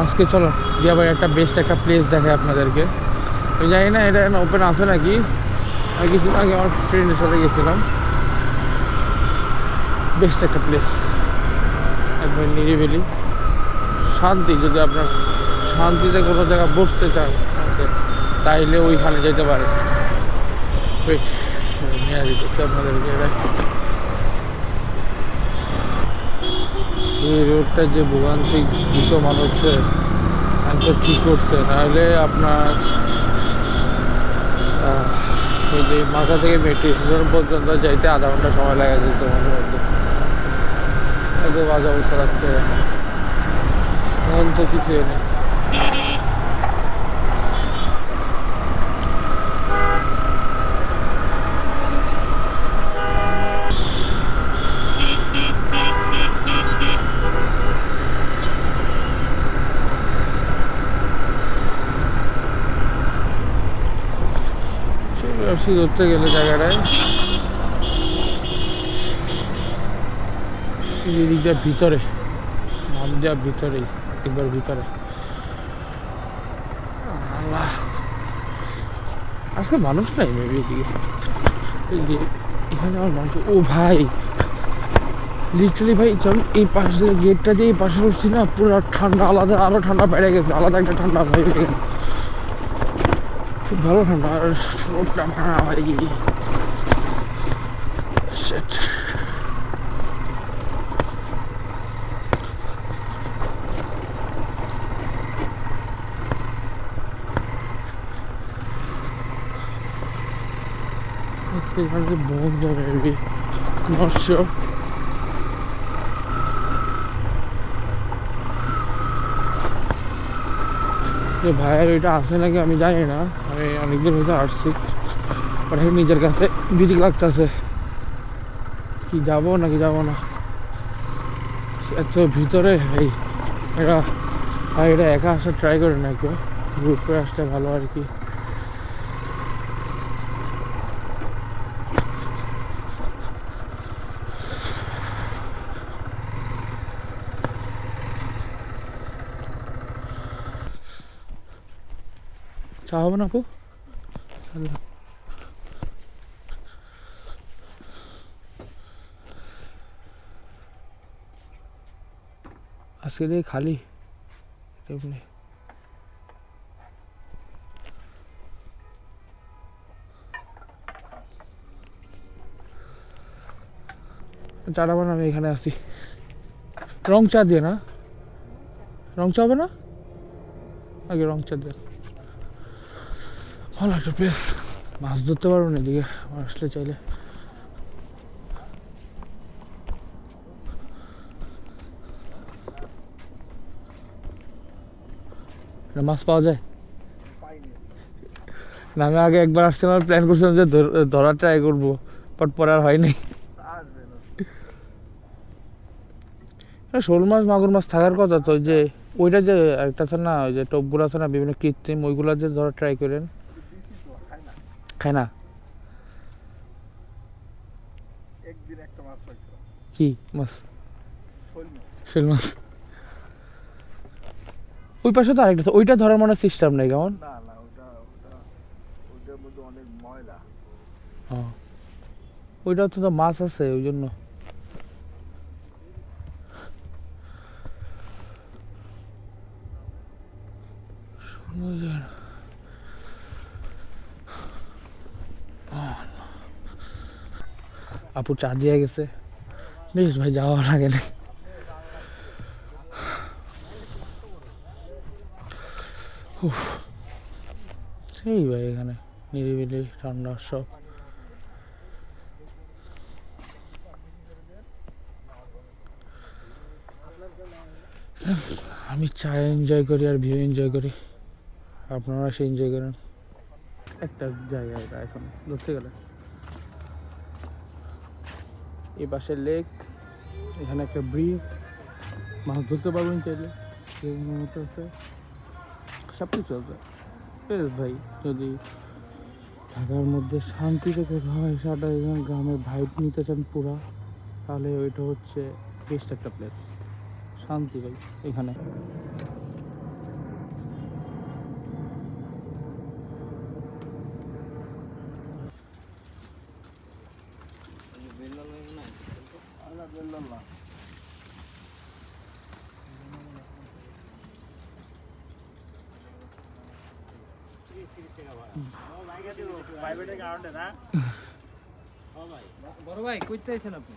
আজকে চলো দিয়া ভাই একটা বেস্ট একটা প্লেস দেখাই আপনাদেরকে। আমি জানি না এটা ওপেন আছে নাকি, আমি কিছুদিন আগে আমার ফ্রেন্ডের সাথে গেছিলাম। বেস্ট একটা প্লেস, একবার নিরিবিলি শান্তি। যদি আপনার শান্তিতে কোনো জায়গায় বসতে চান তাইলে ওইখানে যেতে পারে। নিয়ে দিতেছি আপনাদেরকে। এই রোডটা যে ভোগান্তিক দ্রুত মানুষের একবার কী করছে, নাহলে আপনার ওই যে মাথা থেকে মেট্রো স্টেশন পর্যন্ত যাইতে আধা ঘন্টা সময় লাগা যেত মাঝে মধ্যে। এত বাজে অবস্থা রাখতে এখন তো কিছু নেই। ধরতে গেলে জায়গাটায় এদিকটা ভিতরে, নাম দেওয়া ভিতরেই, একবার ভিতরে। আজকে মানুষ নাই মেবি এদিকে, এখানে আমার মানুষ। ও ভাই লিটারালি ভাই যখন এই পাশ দিয়ে গেটটা দিয়ে এই পাশে উঠছি না, পুরো ঠান্ডা আলাদা, আরো ঠান্ডা বেড়ে গেছে, আলাদা একটা ঠান্ডা ভাই, খুব ভালো ঠান্ডা। আর রোডটা ভাঙা ভাই, এখানে বন্ধ মেবি নষ্ট। ভাইয়ের ওইটা আছে নাকি আমি জানি না, আমি অনেকদিন হয়তো আসছি, ওটা নিজের কাছে বিদিক লাগতেছে কি যাবো নাকি যাবো না। এত ভিতরে ভাই এটা, ভাই এটা একা আসা ট্রাই করে না, কেউ গ্রুপ করে আসলে ভালো আর কি। চা হবে না আপু? আজকে দিয়ে খালি টেবিলে। চাটা বানা, আমি এখানে আসি। রং চা দিয়ে না, রং চা হবে না, আগে রং চা দিয়ে। ভালো একটা প্লেস, মাছ ধরতে পারবো না এদিকে আসলে চাইলে। মাছ পাওয়া যায় না? আমি আগে একবার আসছিলাম, প্ল্যান করছিলাম যে ধরার ট্রাই করবো, বাট পরে আর হয়নি। শোল মাছ মাগুর মাছ থাকার কথা তো, যে ওইটা যে একটা আছে না, ওই যে টপগুলো আছে না বিভিন্ন কৃত্রিম, ওইগুলা যে ধরার ট্রাই করেন। খায় না কি মাছ? শোল মাছ। ওই পাশে তো আরেকটা, ওইটা ধরার মনে সিস্টেম নেই কেমন? ওইটা তো মাছ আছে ওই জন্য। আপু চা দিয়ে গেছে, বেশ ভাই যাওয়া লাগে না। সেই ভাই এখানে নিরিবিলি ঠান্ডা সব। আমি চা এনজয় করি আর ভিউ এনজয় করি, আপনারা সে এনজয় করেন। একটা জায়গা এটা এখন ধরতে গেলে, এই পাশে লেক, এখানে একটা ব্রিজ, মাছ ধরতে পারবেন চাইলে, আছে সব কিছু আছে। বেশ ভাই, যদি ঢাকার মধ্যে শান্তিতে কোথাও এসাটা গ্রামের ভাইব নিতে চান পুরা, তাহলে ওইটা হচ্ছে বেস্ট একটা প্লেস। শান্তি ভাই এখানে। বড় ভাই কইতে আইছেন আপনি?